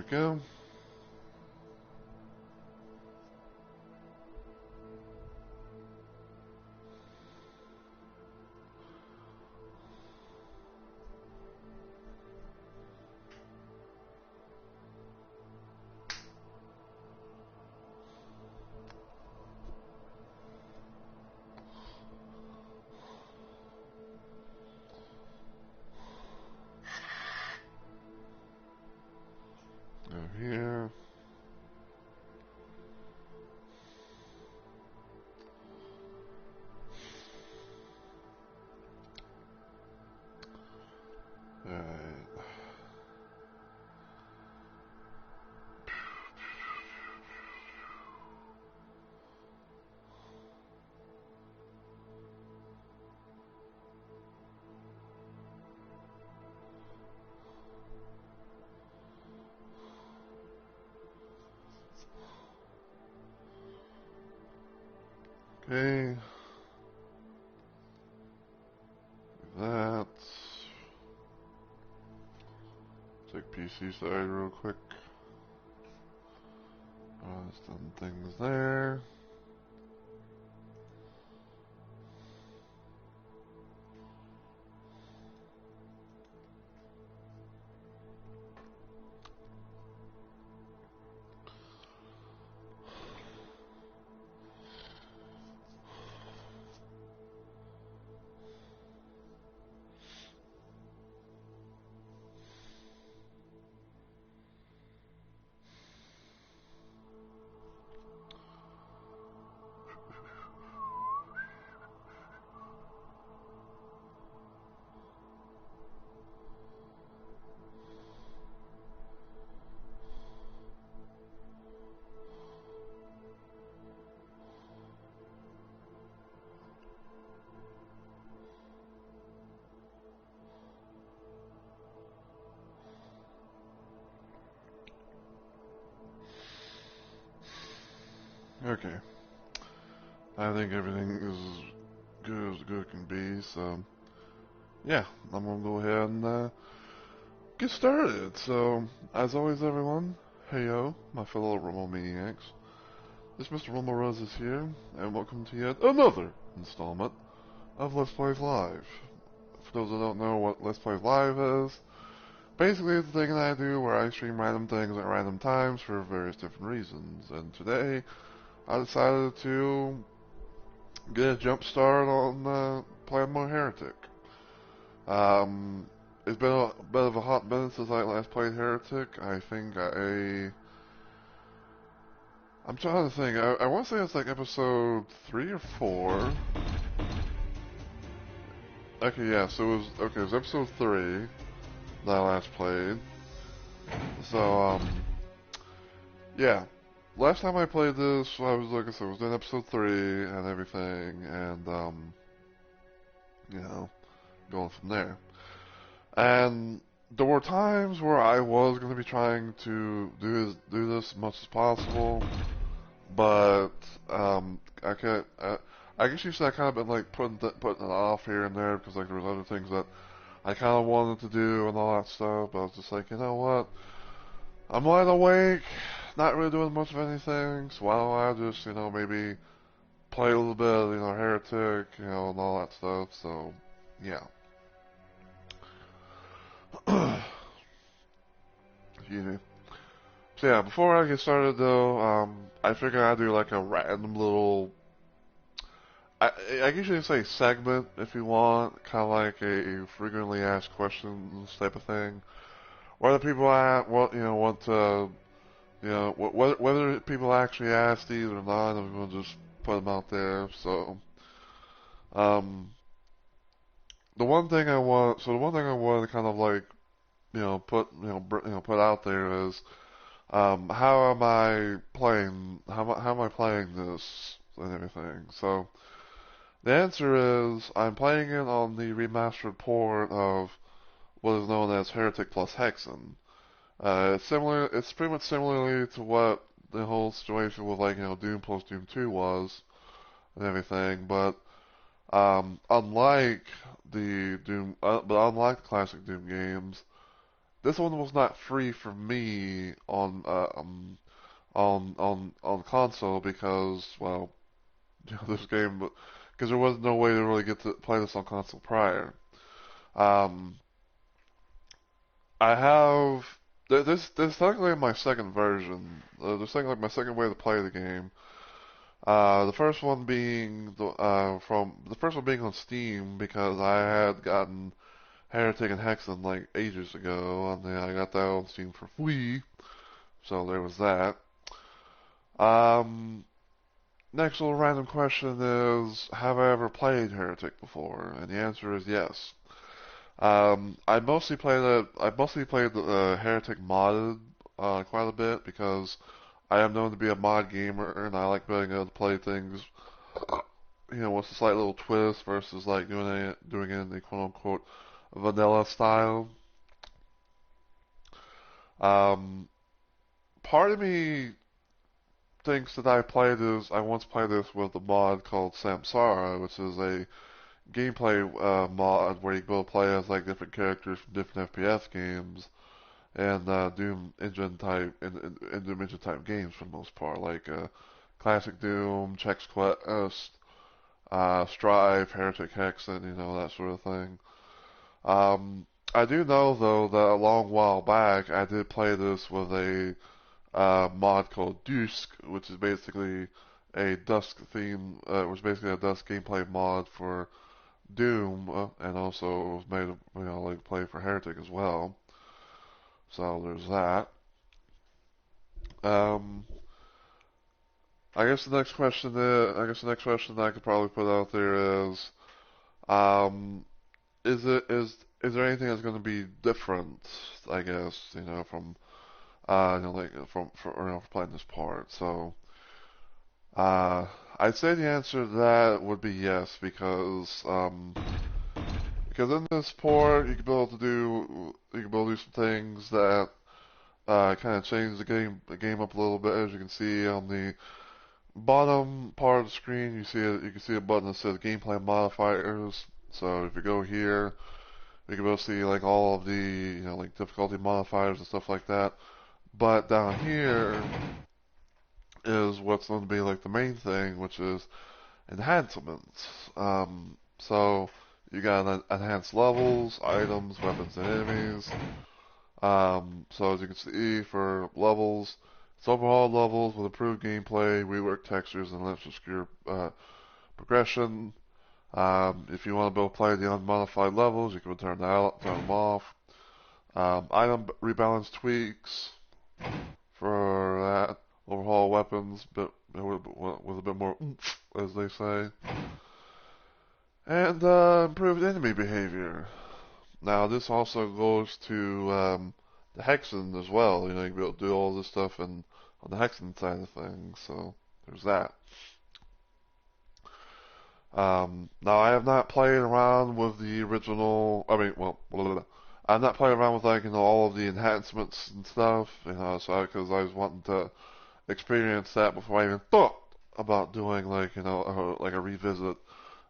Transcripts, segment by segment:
go. Go here. Alright. Okay. That. Check PC side real quick. Some things there. Okay. I think everything is good as good can be, so yeah, I'm gonna go ahead and get started. So, as always, everyone, heyo, my fellow Rumble Maniacs. This Mr. Rumble Rose is here, and welcome to yet another installment of Let's Plays Live. For those that don't know what Let's Plays Live is, basically it's the thing that I do where I stream random things at random times for various different reasons. And today, I decided to get a jump start on playing more Heretic. It's been a bit of a hot minute since I last played Heretic. I think I'm trying to think. I want to say it's like episode 3 or 4. Okay, yeah, so it was episode 3 that I last played. So, yeah. Last time I played this, I was, like I said, was in episode 3 and everything, and, you know, going from there. And there were times where I was going to be trying to do this as much as possible, but I guess you said I kind of been like putting it off here and there because like there was other things that I kind of wanted to do and all that stuff. But I was just like, you know what? I'm wide awake, not really doing much of anything, so why don't I just, you know, maybe play a little bit of, you know, Heretic, you know, and all that stuff. So, yeah. Excuse me. So yeah, before I get started though, I figured I'd do like a random little, I guess you can say segment if you want, kind of like a frequently asked questions type of thing. Whether people want to, you know, whether people actually ask these or not, I'm going to just put them out there. So, um, the one thing I want to kind of like, put out there is, how am I playing? How am I playing this and everything? So the answer is I'm playing it on the remastered port of what is known as Heretic plus Hexen. It's similar. It's pretty much similarly to what the whole situation with like Doom plus Doom 2 was and everything, but unlike the classic Doom games, this one was not free for me on console because, well, this game, because there was no way to really get to play this on console prior. Um, I have this technically my second version. This technically my second way to play the game. The first one being the first one being on Steam because I had gotten Heretic and Hexen like ages ago, and then I got that on Steam for free. So there was that. Next little random question is, have I ever played Heretic before? And the answer is yes. I mostly played the Heretic modded quite a bit because I am known to be a mod gamer and I like being able to play things, with a slight little twist versus like doing it in the quote unquote vanilla style. Part of me thinks that I once played this with a mod called Samsara, which is a gameplay mod where you go play as like different characters from different FPS games and Doom engine type and Doom engine type games for the most part, like classic Doom, Chex Quest, Strife, Heretic Hexen, that sort of thing. I do know though that a long while back I did play this with a mod called Dusk, which is basically a Dusk theme. It was basically a Dusk gameplay mod for Doom, and also it was made, like play for Heretic as well. So there's that. I guess the next question I could probably put out there is there anything that's going to be different? I guess from for playing this part. So I'd say the answer to that would be yes because in this port you can be able to do some things that kind of change the game up a little bit. As you can see on the bottom part of the screen, you can see a button that says gameplay modifiers. So if you go here, you can be able to see like all of the like difficulty modifiers and stuff like that. But down here is what's going to be like the main thing, which is enhancements. So you got enhanced levels, items, weapons, and enemies. So as you can see for levels, it's overhauled levels with improved gameplay, reworked textures, and less obscure progression. If you want to be able to play the unmodified levels, you can turn them off. Item rebalance tweaks for that. Overhaul weapons, but with a bit more oomph, as they say. And improved enemy behavior. Now this also goes to the Hexen as well. You can be able to do all this stuff on the Hexen side of things. So there's that. Now I have not played around with the original. I've not played around with all of the enhancements and stuff. So because I was wanting to experience that before I even thought about doing like a revisit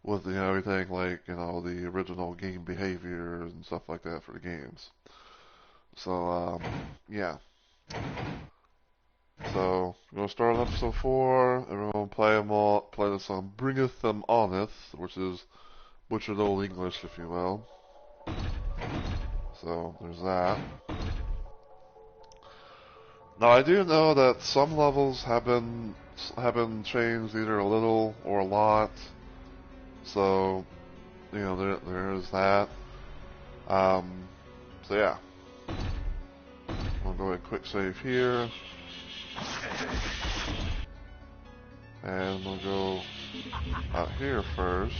with everything like the original game behavior and stuff like that for the games. So yeah. So we're gonna start on episode 4. Everyone play the song "Bringeth Them Oneth," which is butchered old English, if you will. So there's that. Now I do know that some levels have been changed either a little or a lot. So there is that. So yeah. I'll go ahead and quick save here. And we'll go out here first.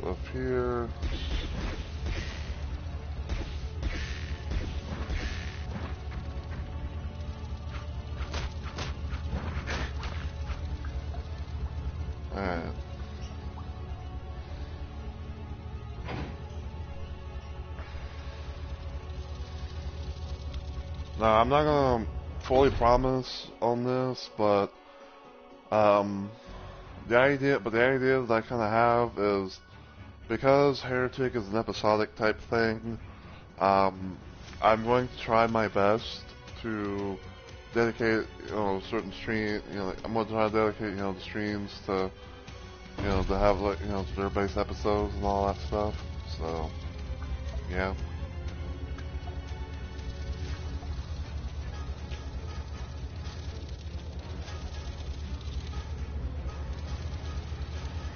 Up here. Now, I'm not gonna fully promise on this, but um, the idea that I kind of have is because Heretic is an episodic type thing. I'm going to try my best to dedicate, certain stream. I'm going to try to dedicate, the streams to, to have like, to their base episodes and all that stuff. So, yeah.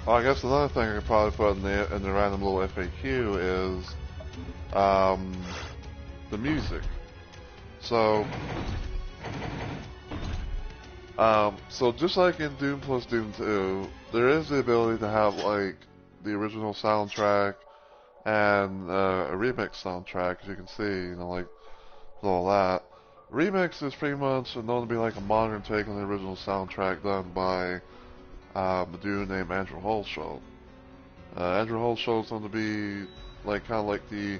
Well, I guess another thing I could probably put in the random little FAQ is the music. So, so just like in Doom plus Doom 2, there is the ability to have like the original soundtrack and a remix soundtrack, as you can see, like all that. Remix is pretty much known to be like a modern take on the original soundtrack done by a dude named Andrew Holsholt. Andrew Holsholt's known to be like kind of like the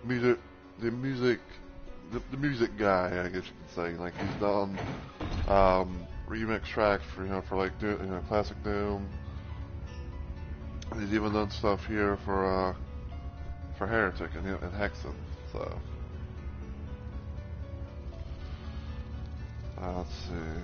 music, the music, the music guy, I guess you could say. Like he's done remix tracks for like classic Doom. And he's even done stuff here for Heretic and Hexen. So let's see.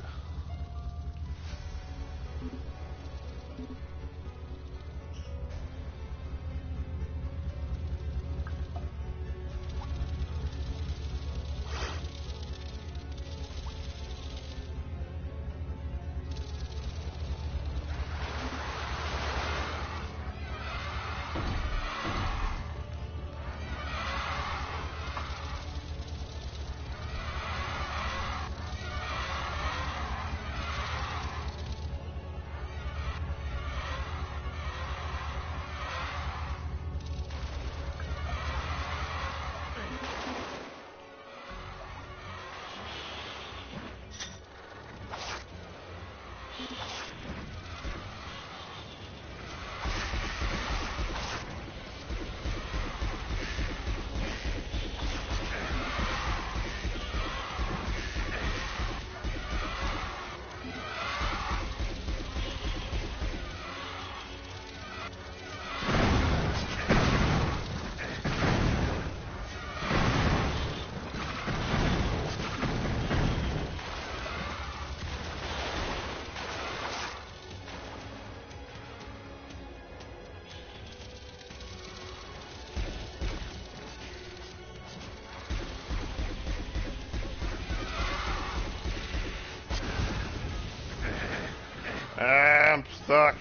I'm stuck.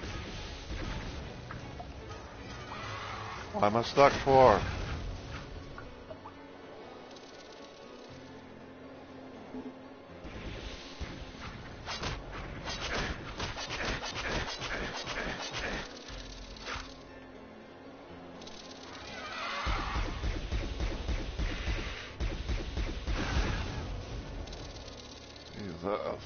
What am I stuck for? Jesus.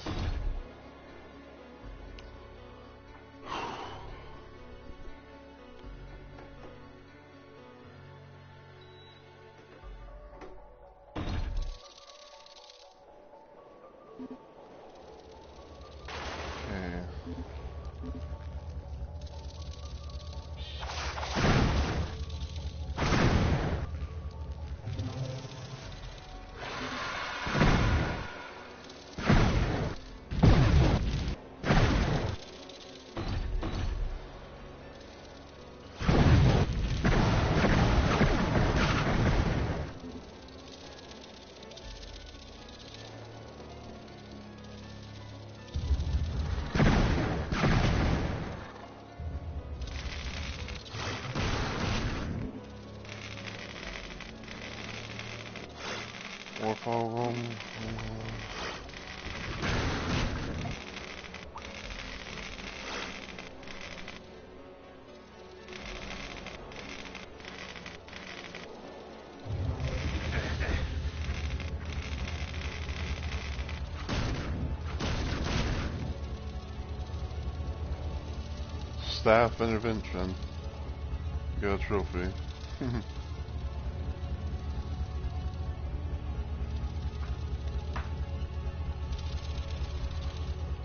Staff intervention. Get a trophy.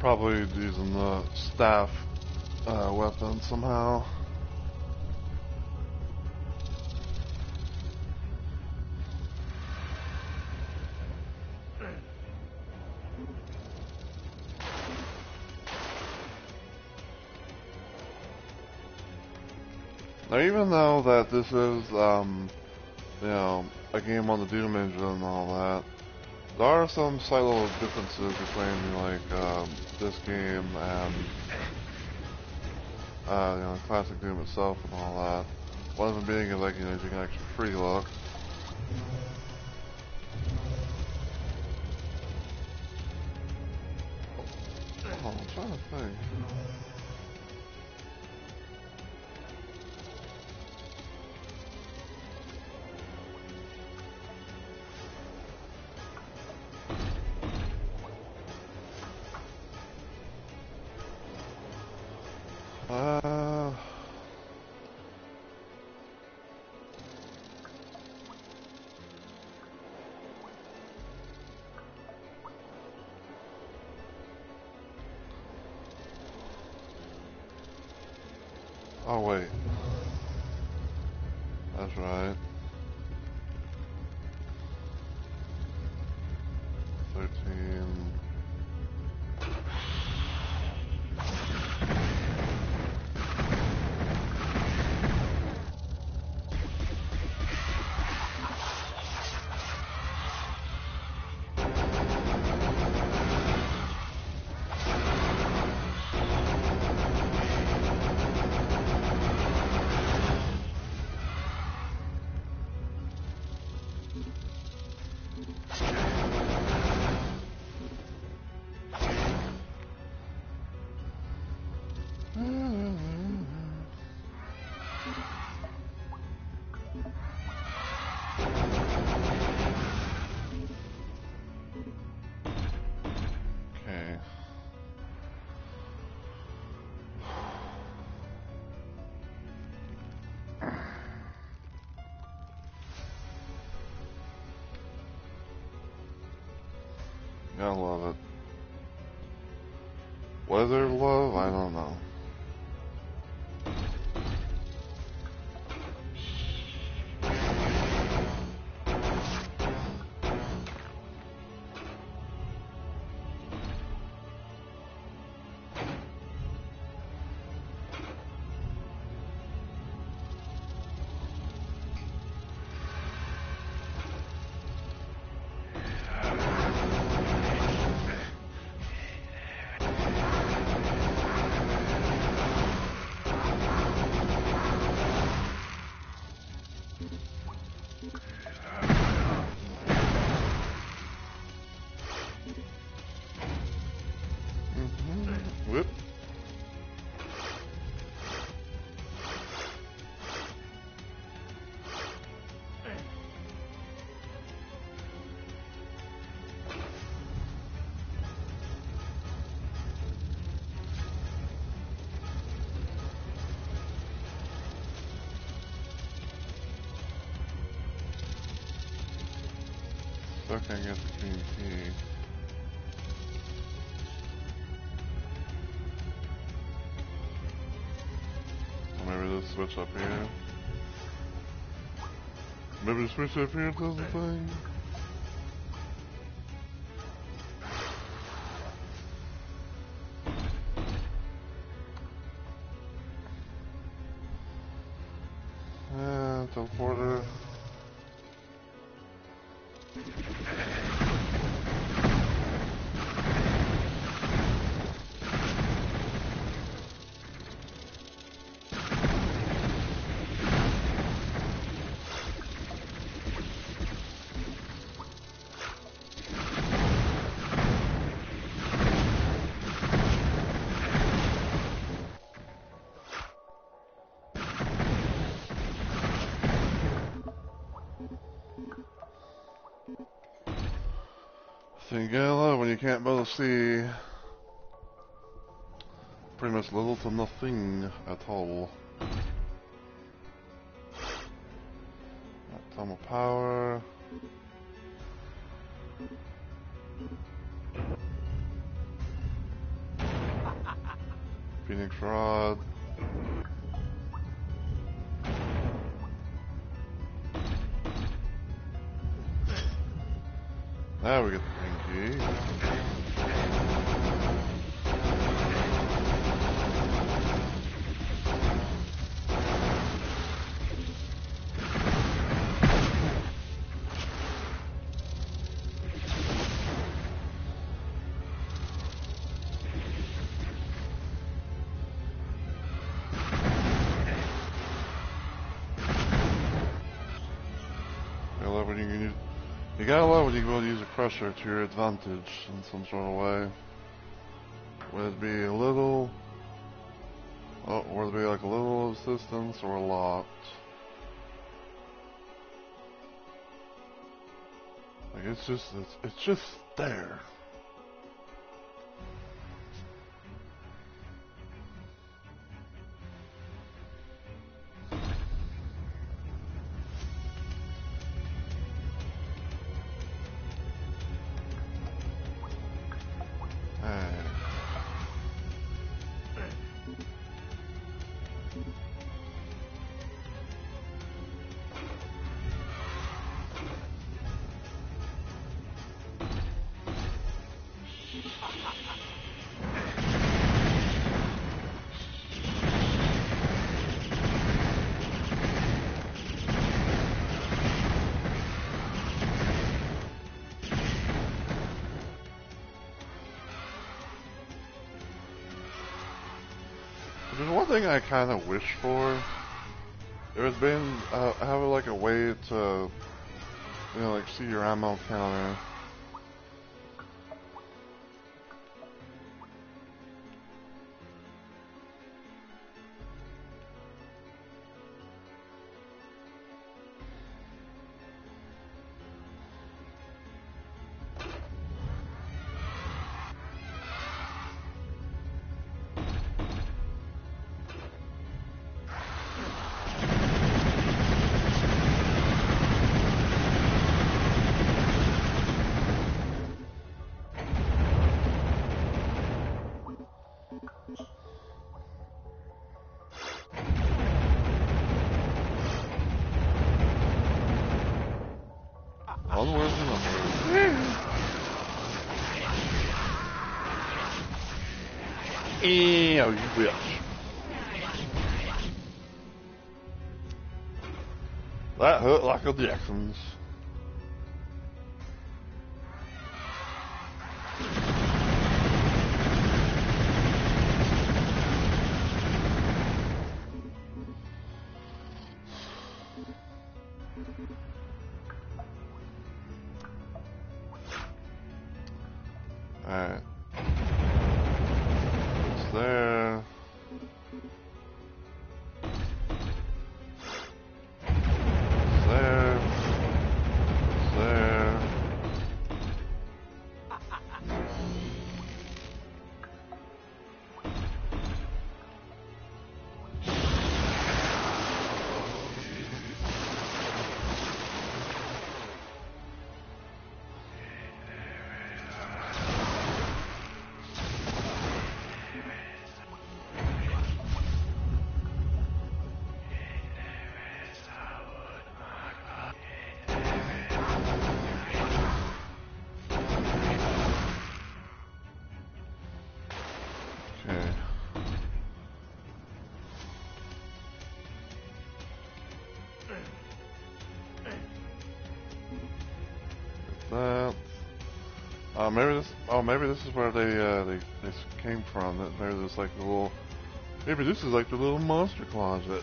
Probably using the staff weapon somehow. Now, even though that this is, you know, a game on the Doom engine and all that, there are some slight little differences between, like, this game and, you know, classic Doom itself and all that. One of them being, like, you know, you can actually free look. Oh, I'm trying to think. Oh, wait. That's right. 13. Okay. Gotta love it. Whether love, I don't know. Whoop. Still can't get the green key. Maybe this switch up here. Maybe the switch up here does the thing. Yeah, teleporter. So you get a lot when you can't be able to see pretty much little to nothing at all. Thermal power. Phoenix Rod. Now we get the green key. You gotta love when you go to use a crusher to your advantage in some sort of way. Whether it be a little, or it be like a little assistance or a lot. Like it's just there. There's one thing I kind of wish for. There's been have like a way to, you know, like see your ammo counter. Onwards and onwards. Ew, you bitch. That hurt like a Jackson's. Alright. It's there. It's there. It's there. Okay. That. Maybe this. Oh, maybe this is where they came from. That maybe there's like a little. Maybe this is like the little monster closet.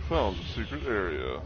Found a secret area.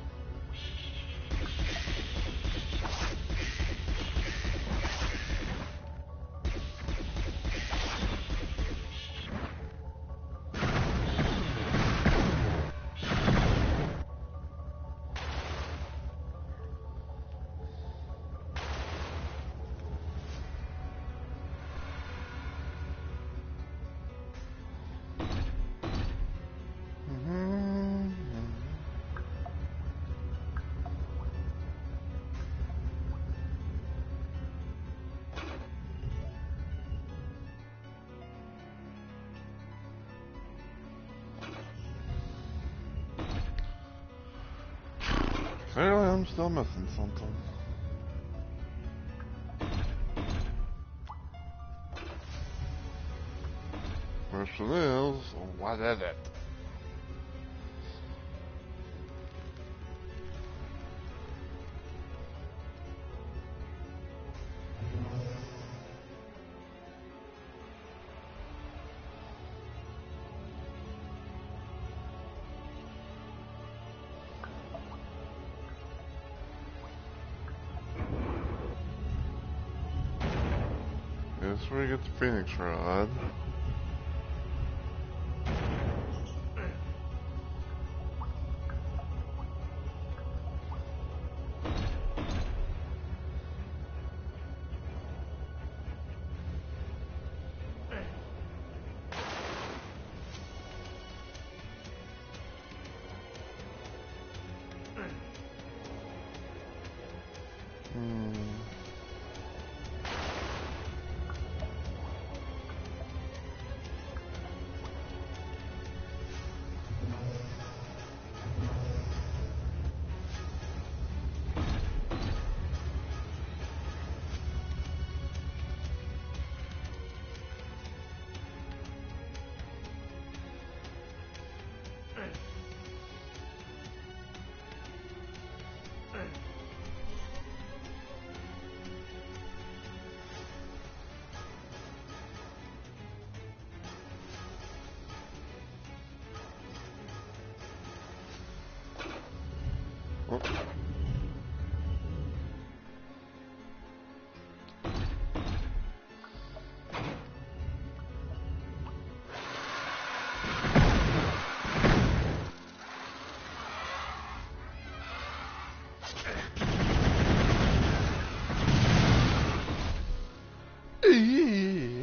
Clearly, I'm still missing something. Question is, what is it? That's where you get the Phoenix Rod.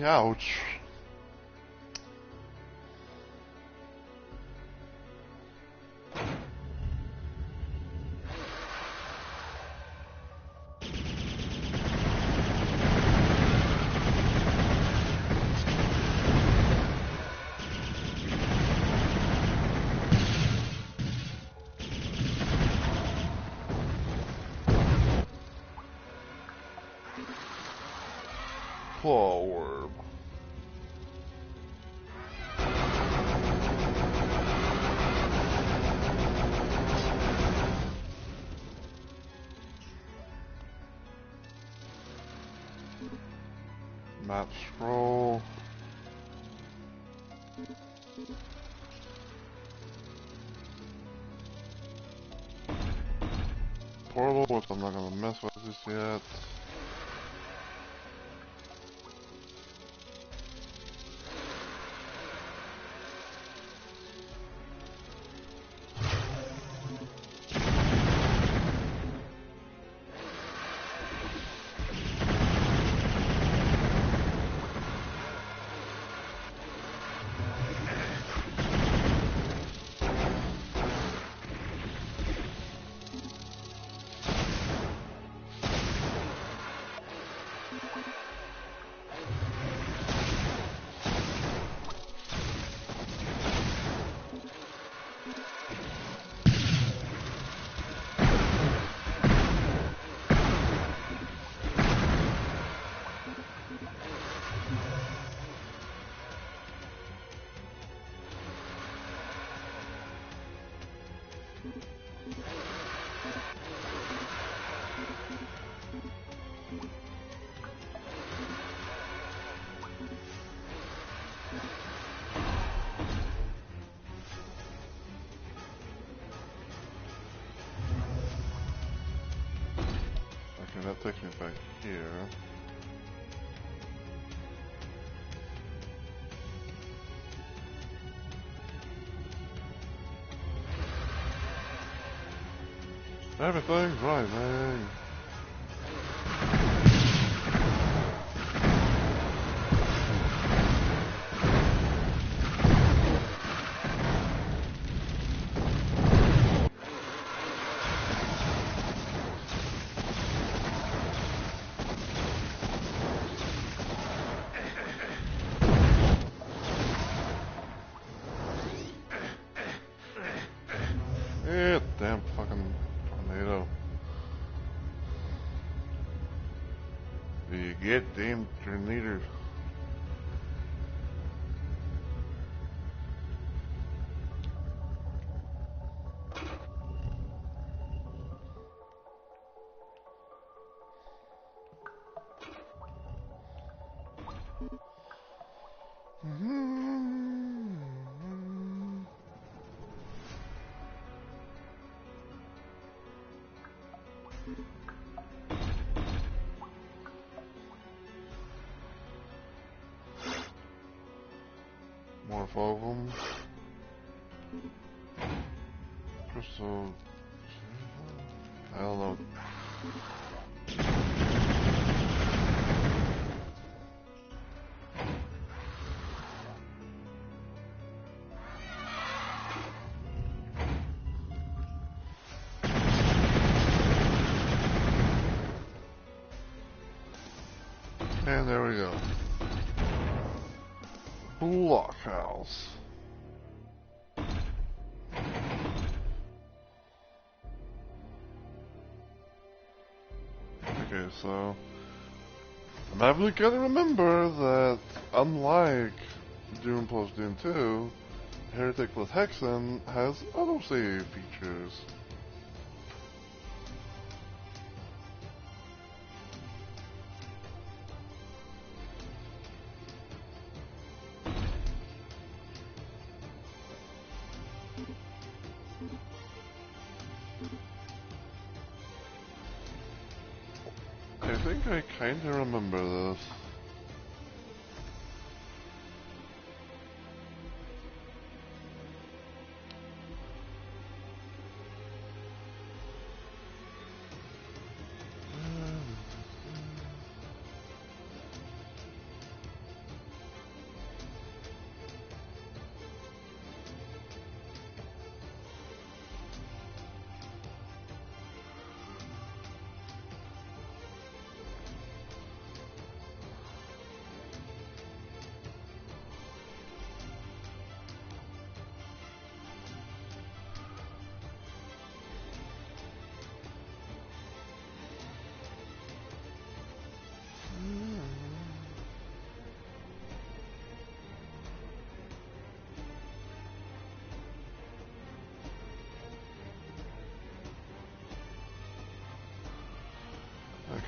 Ouch. Claw orb. Map scroll. Portal, which I'm not gonna mess with just yet. that takes me back here. Everything's right, man. Yeah, damn fucking tornado. You get damn tornadoes. More of them. Crystal. I don't know. And there we go. Blockhouse. Okay, so I'm having to remember that unlike Doom plus Doom 2, Heretic plus Hexen has autosave features. I think I kinda remember this. Okay.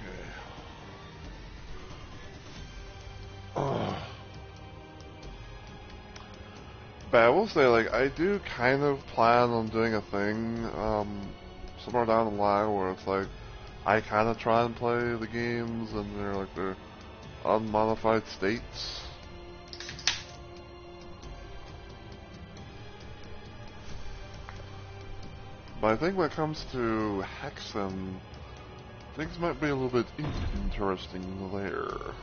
But I will say, like, I do kind of plan on doing a thing, somewhere down the line where it's like, I kind of try and play the games and they're like their unmodified states. But I think when it comes to Hexen, things might be a little bit interesting there.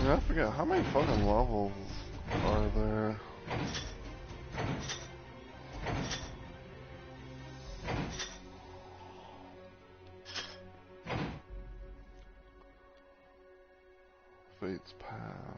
Yeah, I forget, how many fucking levels are there? Fate's Path.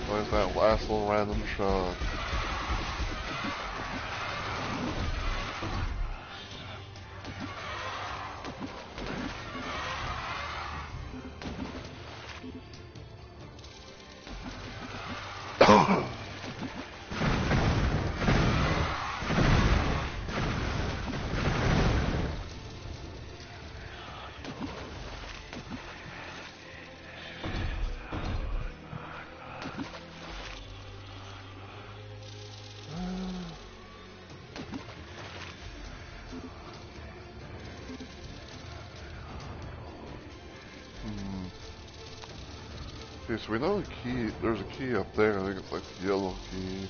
Where's that last little random shot? Okay, so we know the key, there's a key up there, I think it's like the yellow key.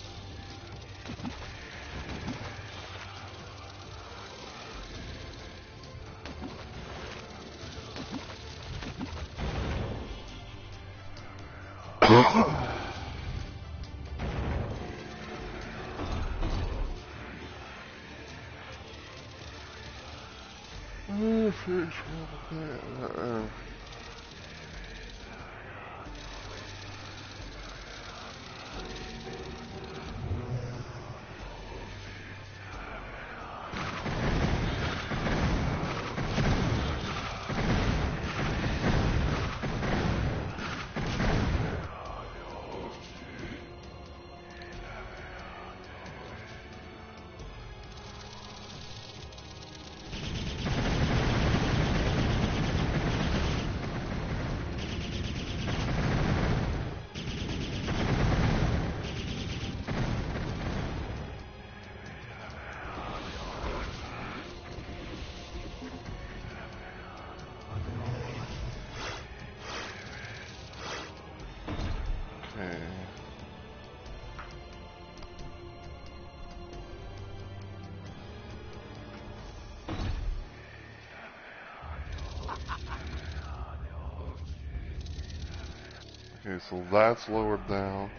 Okay, so that's lowered down.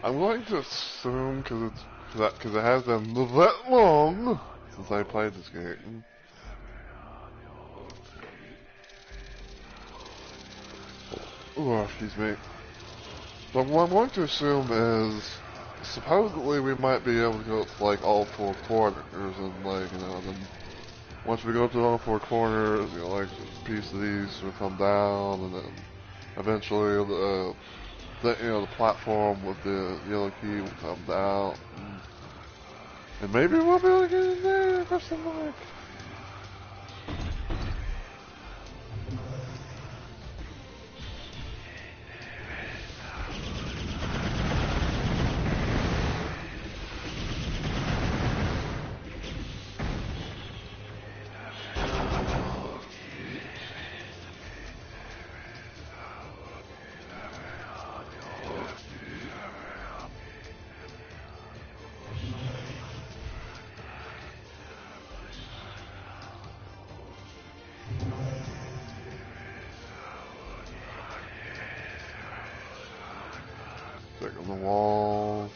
I'm going to assume because it has been that long since I played this game. Oh, excuse me. But what I'm going to assume is supposedly we might be able to go to like all four corners and like then once we go to all four corners, like a piece of these will come down and then eventually the platform with the yellow key will come down. And maybe we'll be able to get in there for some like. Check on the wall.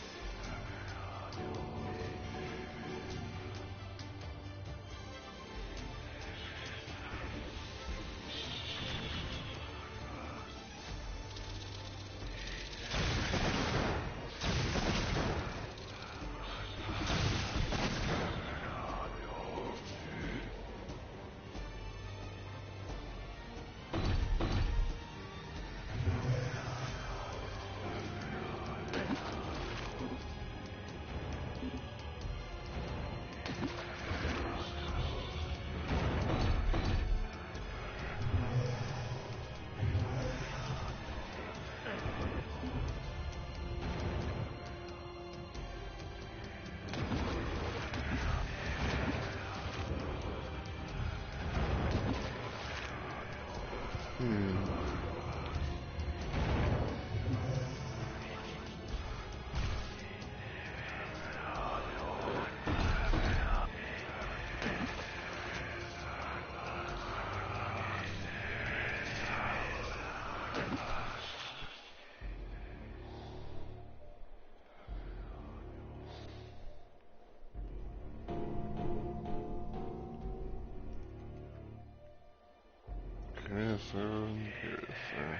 Yes, sir. Yes, sir.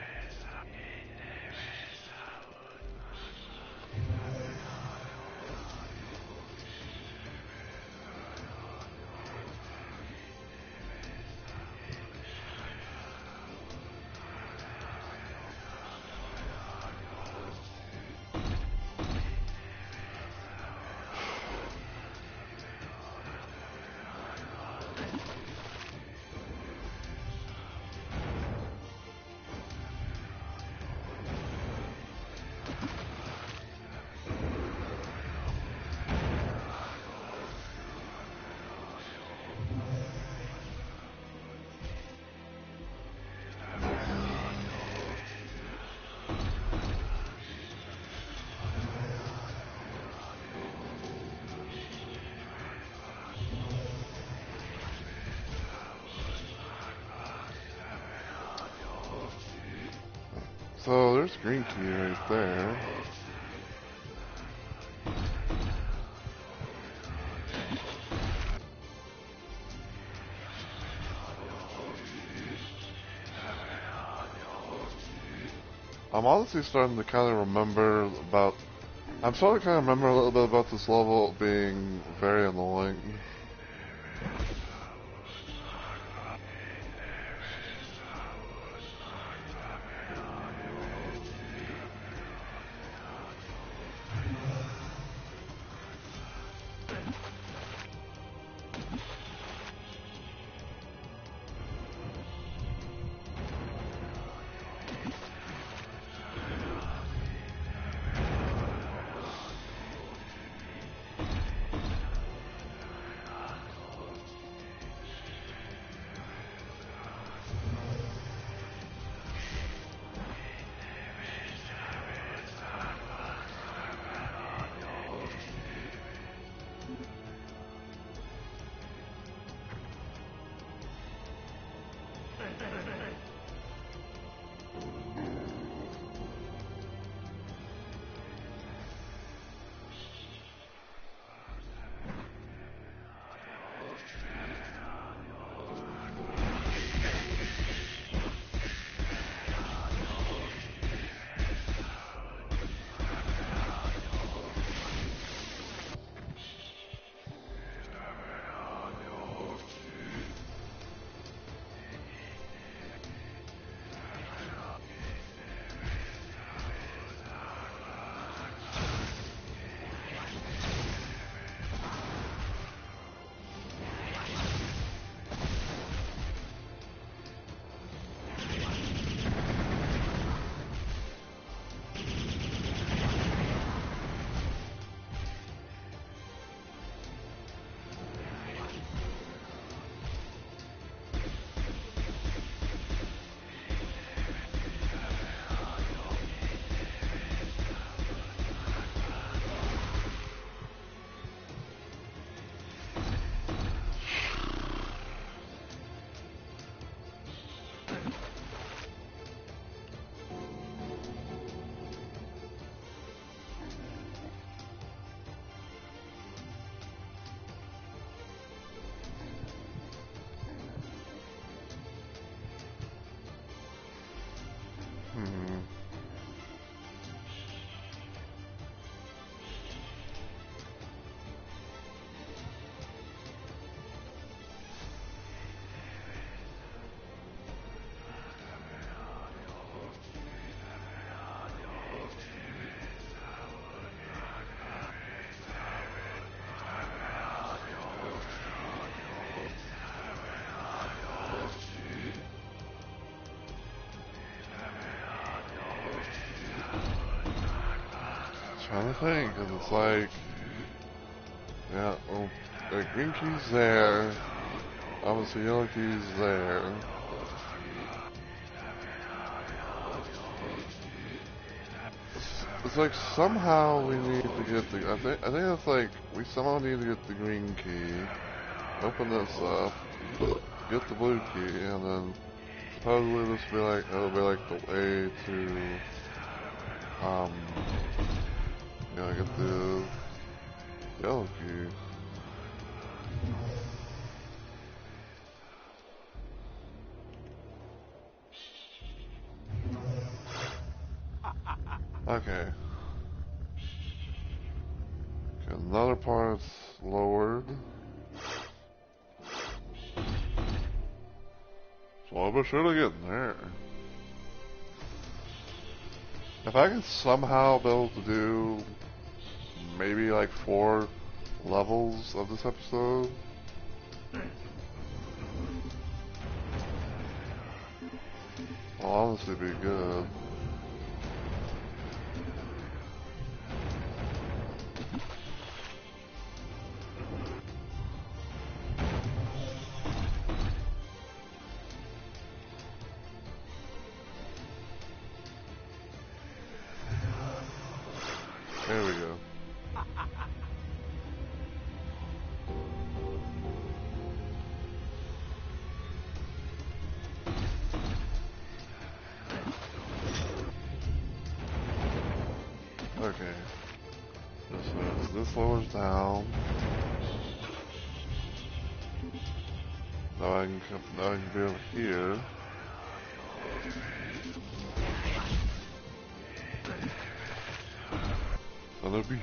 So there's green key right there. I'm honestly starting to kind of remember about... I'm starting to kind of remember a little bit about this level being very annoying. Trying to think, because it's like, yeah, well, the green key's there, obviously yellow key's there. It's like somehow we need to get the, I think it's like, we somehow need to get the green key, open this up, get the blue key, and then supposedly this will be like, it'll be like the way to, get the yellow key. Okay. Another part's lowered. Slow but surely getting there. If I can somehow be able to do maybe like 4 levels of this episode, will honestly be good. There we go. Okay. This lowers down. Now I can come. Now I can be over here. Another beach.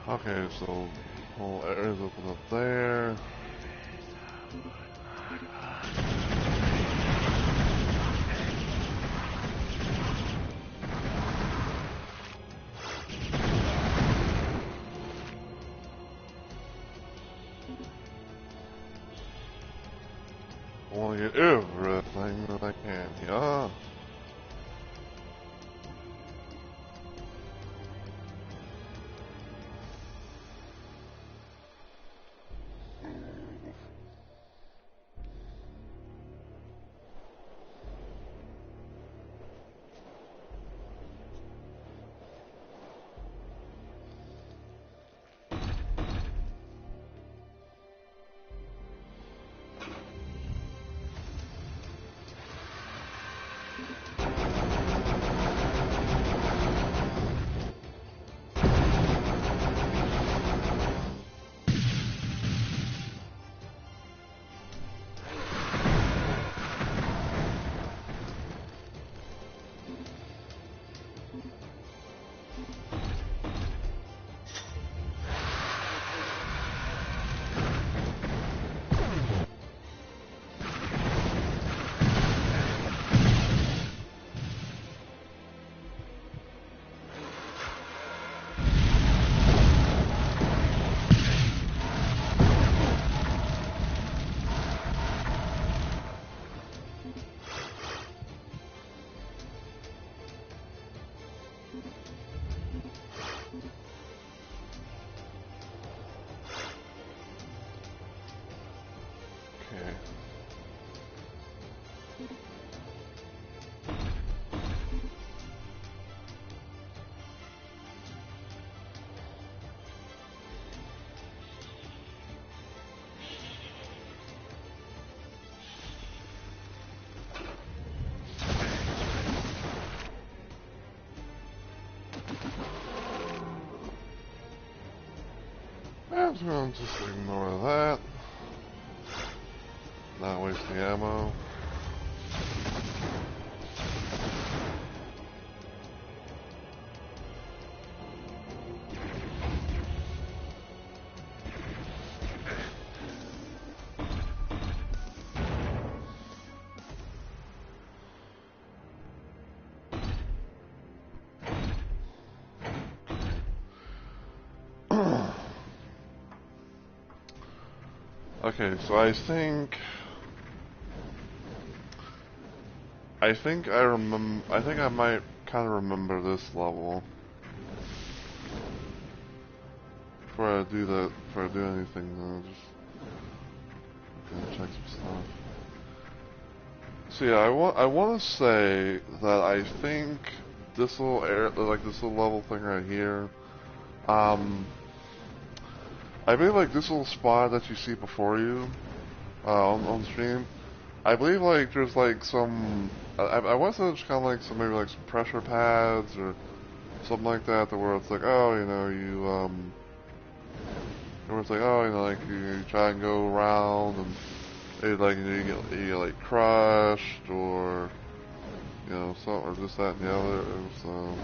Okay, so whole area's open up there. I want to get everything that I can here. Okay. I'm just going to just ignore that. Not wasting ammo. Okay, so I think I might kind of remember this level before I do that. Before I do anything, though, just gonna check some stuff. So yeah, I want to say that I think this little this little level thing right here, I believe like this little spot that you see before you, on stream. I believe like there's like some, I want to say there's kind of like some maybe like some pressure pads or something like that, to where it's like, oh, you know, where it's like, oh, you know, like you try and go around and it, like, you know, you get like crushed or, you know, something, or this, that, and the other. So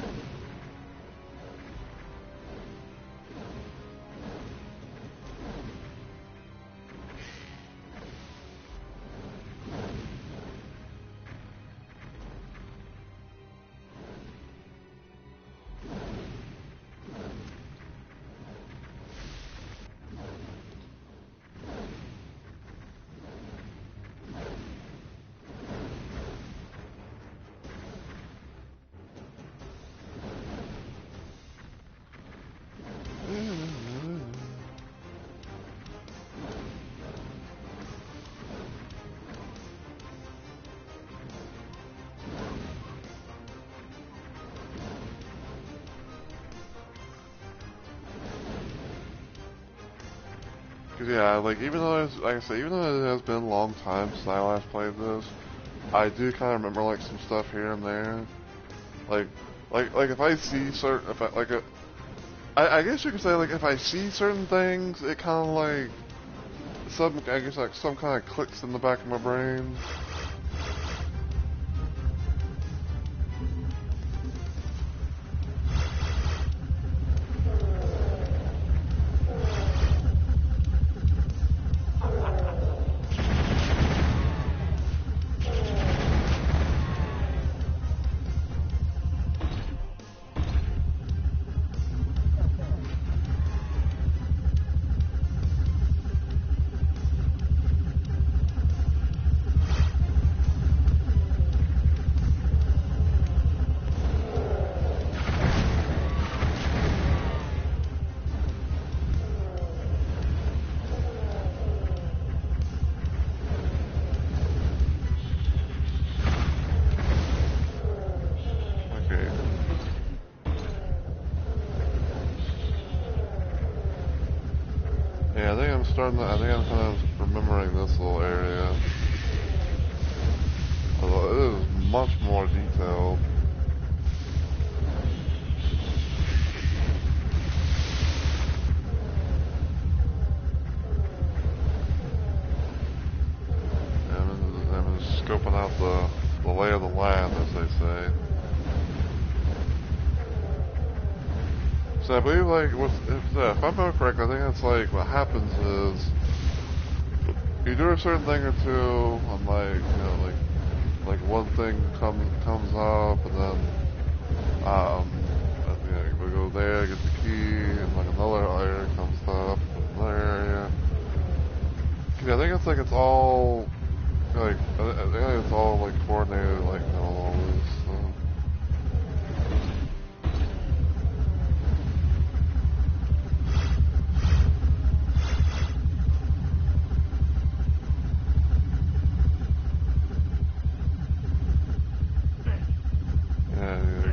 Cause yeah, like even though it's, like I said, even though it has been a long time since I last played this, I do kind of remember like some stuff here and there. Like, like if I see certain, if I like a, I guess you could say like if I see certain things, it kind of like I guess like some kind of clicks in the back of my brain. Yeah, I think I'm kind of remembering this little area. Although it is much more detailed. I'm just scoping out the lay of the land, as they say. So I believe, like, if I remember correctly, I think it's like what happens is you do a certain thing or two, and like, you know, like one thing comes up, and then we go there, get the key, and like another area comes up, another area. Yeah, I think it's like it's all like I think it's all like coordinated, like, you know, all this.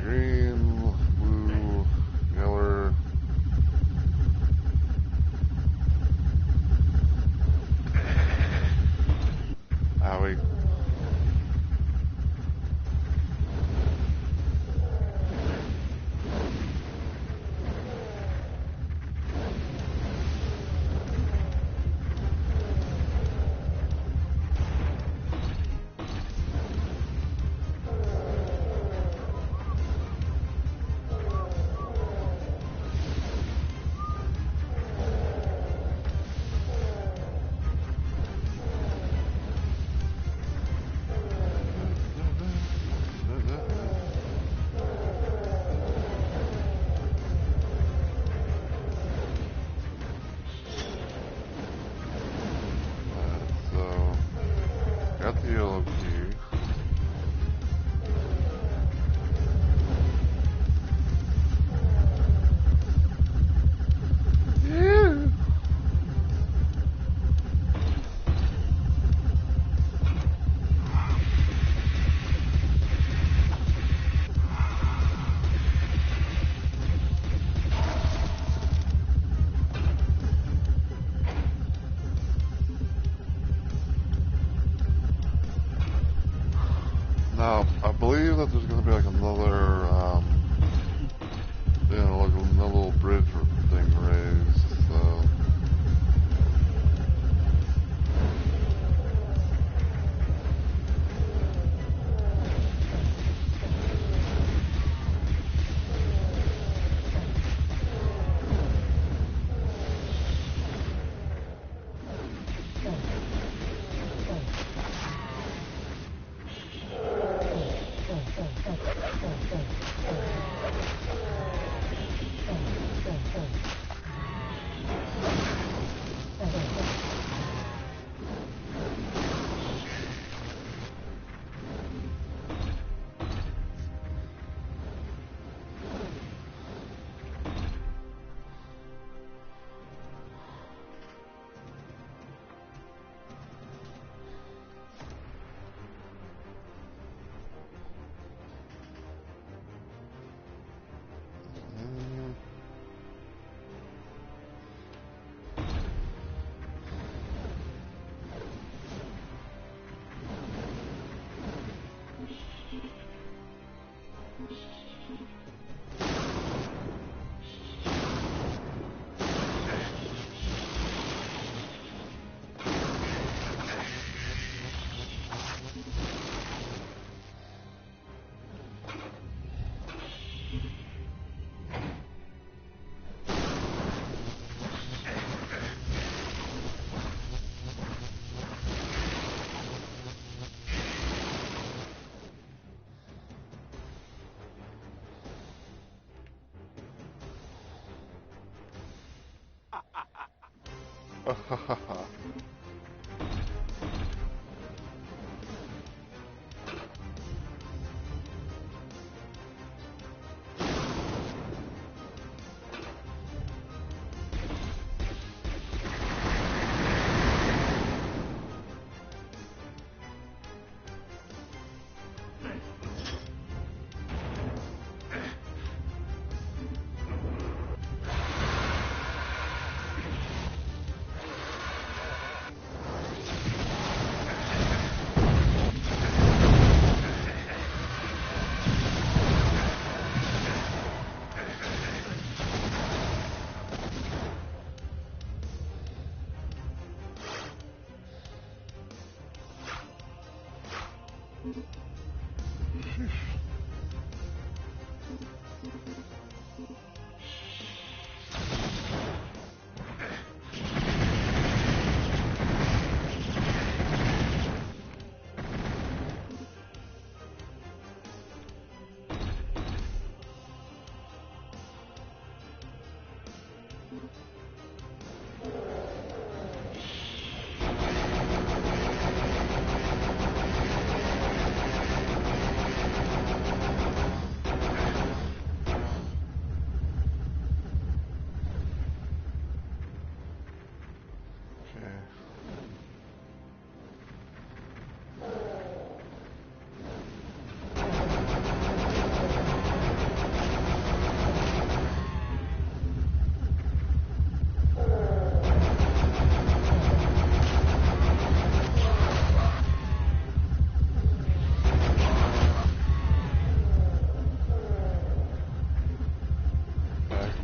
Green, blue, yellow. Owie. Got the yellow key. Yeah. Now, I believe that there's going to be like another, you know, like another little bridge thing raised, so.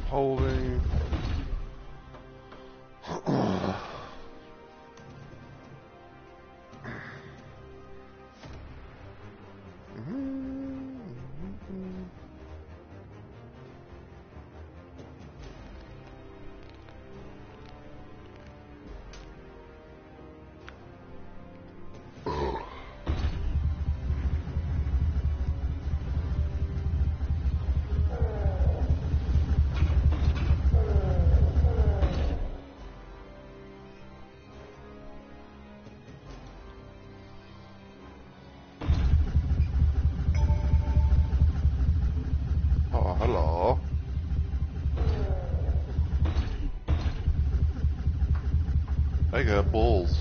Holding. Hello. I got balls.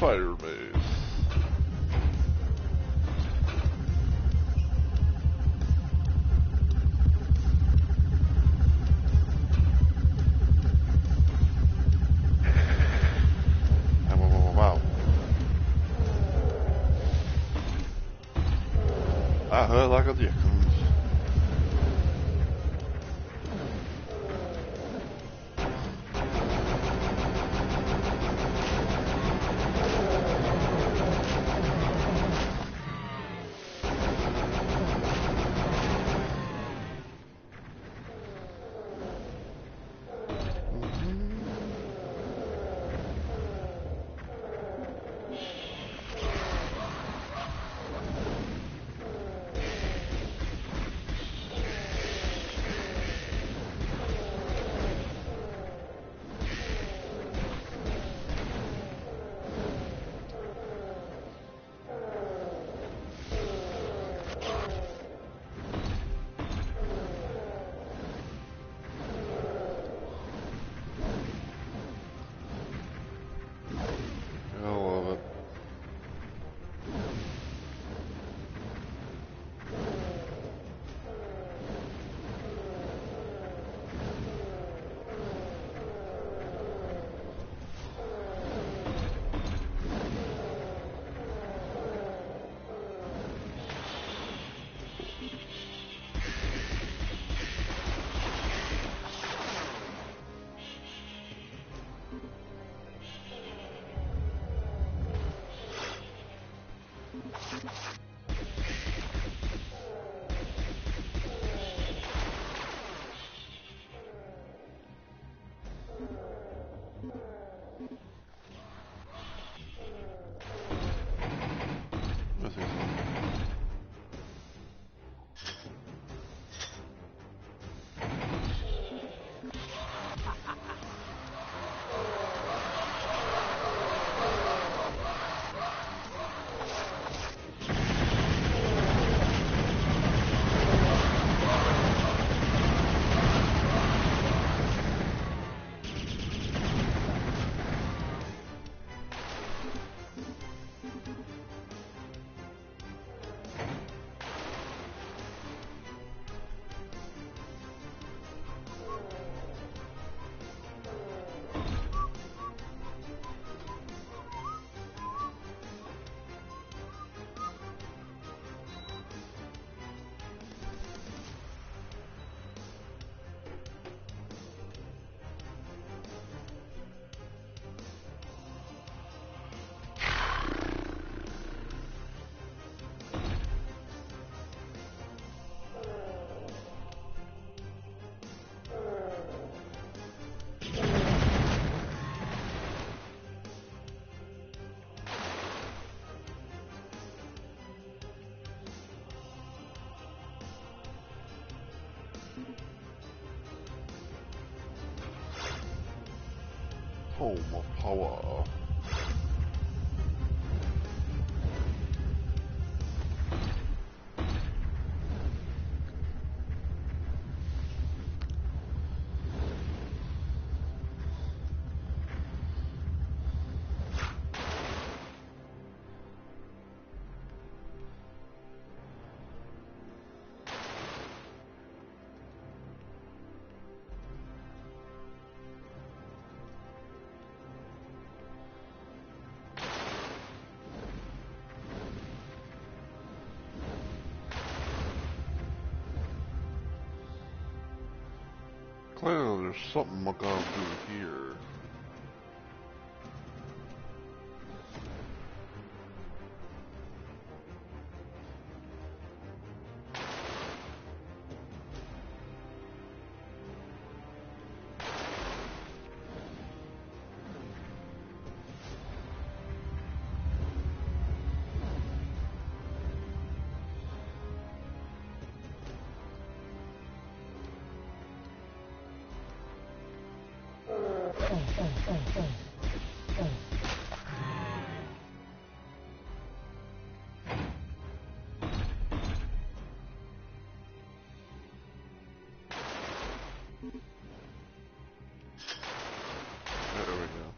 Fire base. Wow. I hurt like a dickens. Now more power. Clearly there's something I gotta do here. There we go.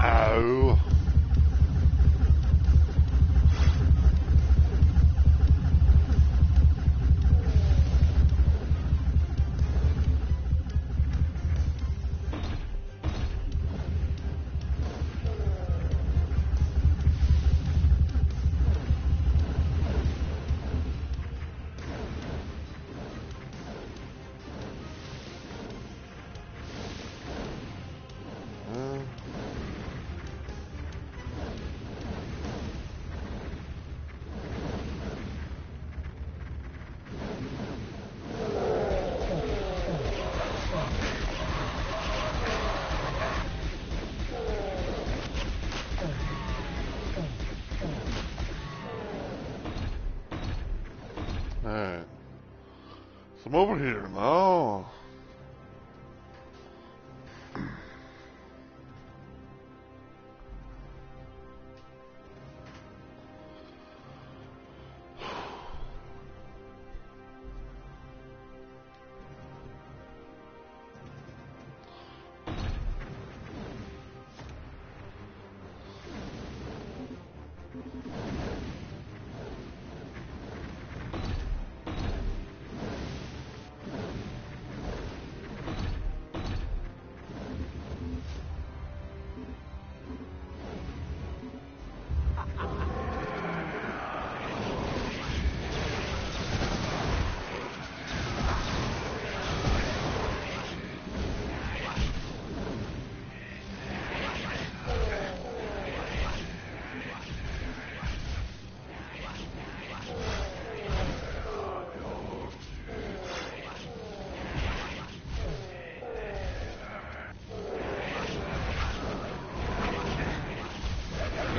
Ow. Alright. So I'm over here now.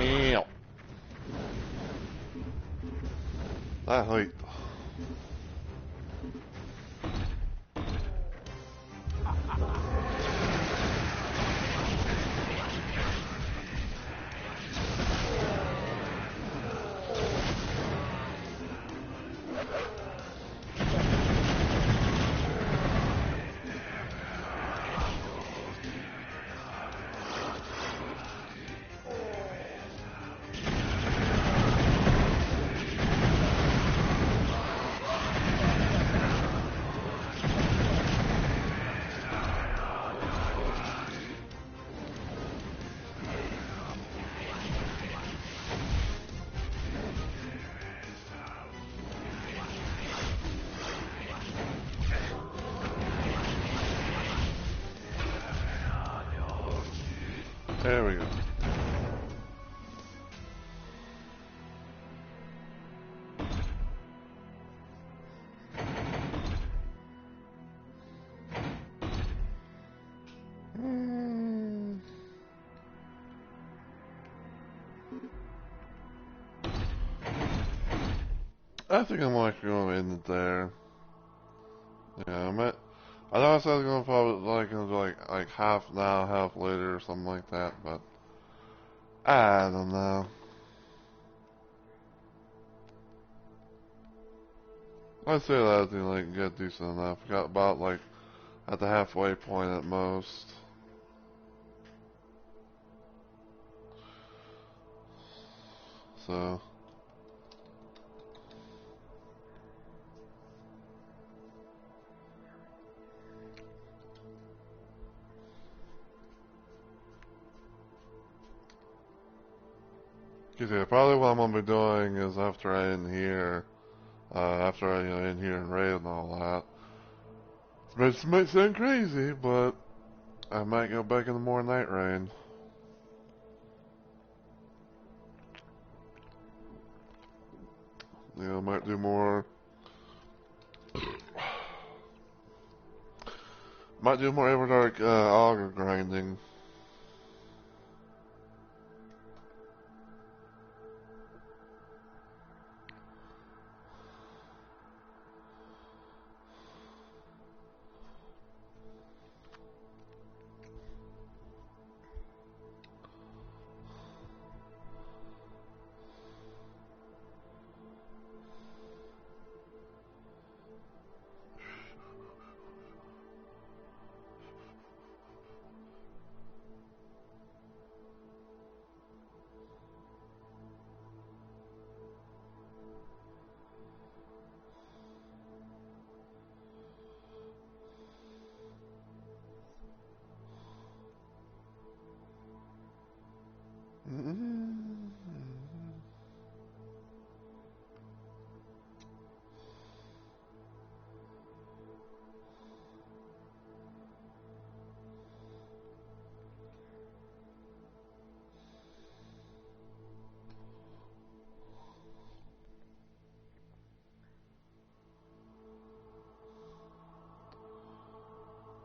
Ew. That height. There we go. I think I'm actually going to end it there. Yeah, I know I said I was going to probably like half now, half later, or something like that, but I don't know. I'd say that I think like get decent enough. Got about like at the halfway point at most. So. Cause yeah, probably what I'm gonna be doing is after I end here, after I end here and raid and all that. This might sound crazy, but I might go back into more night raid. You know, might do more. Might do more Everdark auger grinding.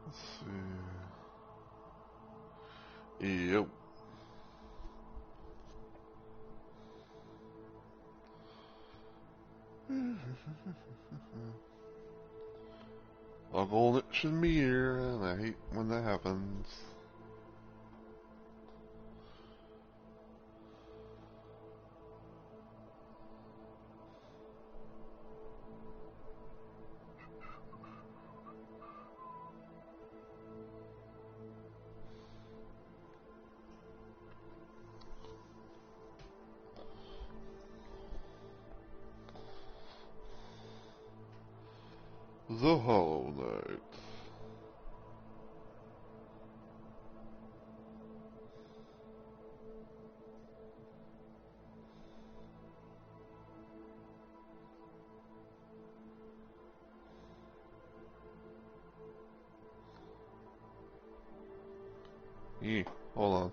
Let's see. Yep. I'll go in mirror, and I hate when that happens. The Hollow Knight. Hold on.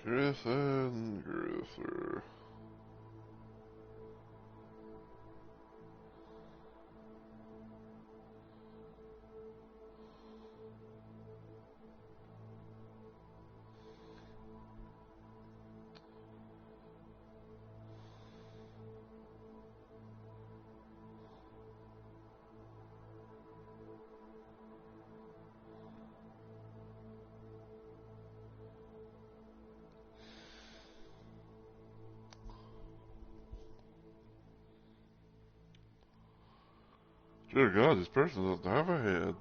Griffer. Dear God, this person doesn't have a head.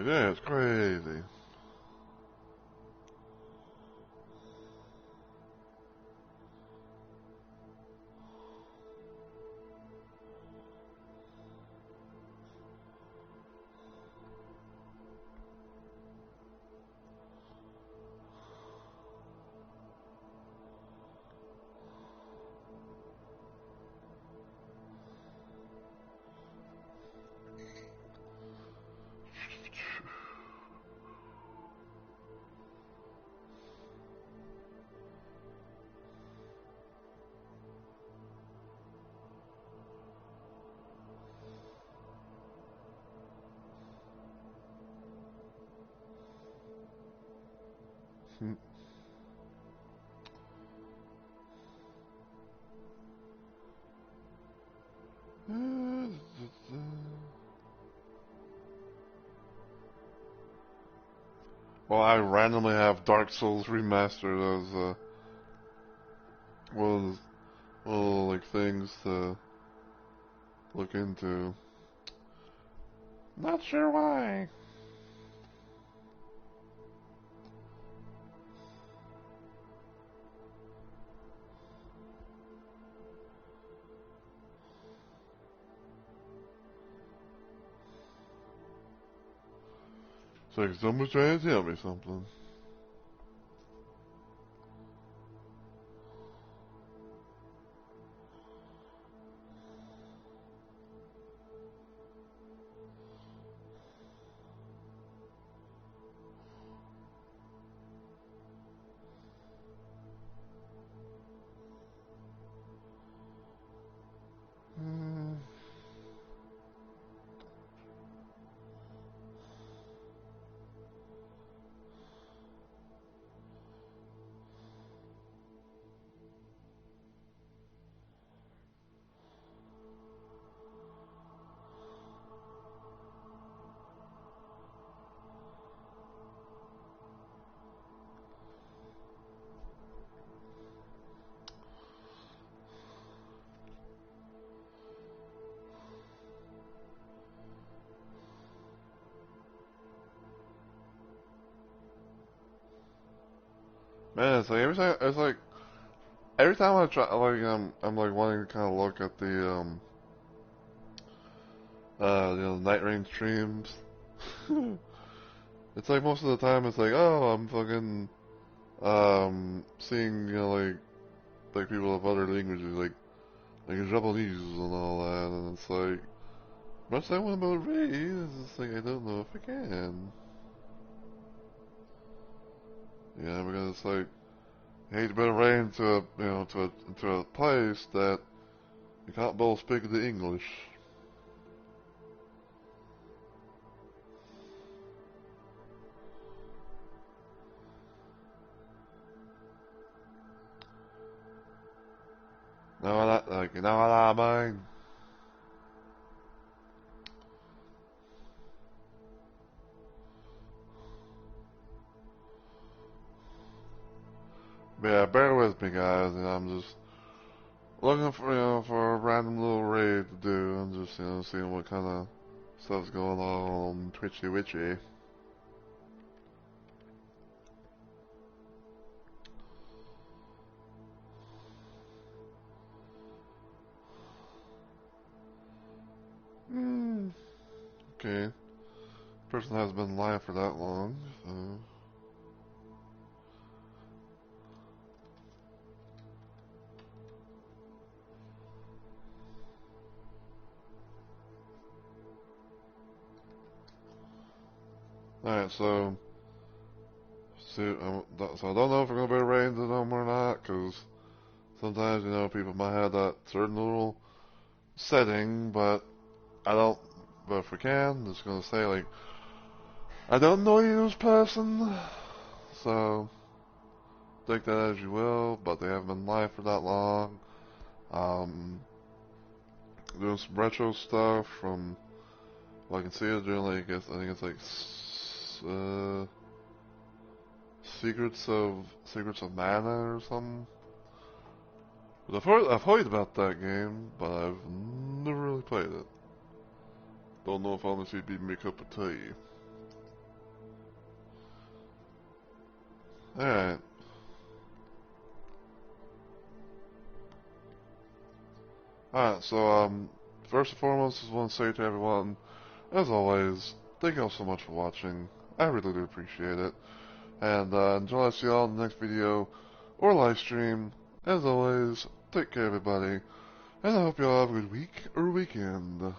Yeah, it's crazy. Well, I randomly have Dark Souls Remastered as one of the like things to look into. Not sure why. It's like someone's trying to tell me something. Man, every time I try, like I'm like wanting to kind of look at the night rain streams. It's like most of the time it's like, oh, I'm fucking seeing like people of other languages like Japanese and all that, and it's like much I want about raid, it's just like I don't know if I can. Yeah, because it's like I hate to bring raid into a into a place that you can't both speak the English. You know what I mean? But yeah, bear with me, guys. And I'm just looking for for a random little raid to do, and just seeing what kind of stuff's going on Twitchy Witchy. Okay. Person hasn't been live for that long, so. Alright, so I don't know if we're gonna be raiding them or not, because sometimes people might have that certain little setting, but I don't. But if we can, I'm just gonna say like I don't know you as person, so take that as you will. But they haven't been live for that long. Doing some retro stuff from what I can see. They're doing like I think it's like Secrets of Mana or something. But I've heard about that game, but I've never really played it. Don't know if honestly it'd be my cup of tea. Alright. Alright, so, first and foremost, I just want to say to everyone, as always, thank you all so much for watching. I really do appreciate it. And, until I see you all in the next video, or live stream, as always, take care everybody, and I hope you all have a good week, or weekend.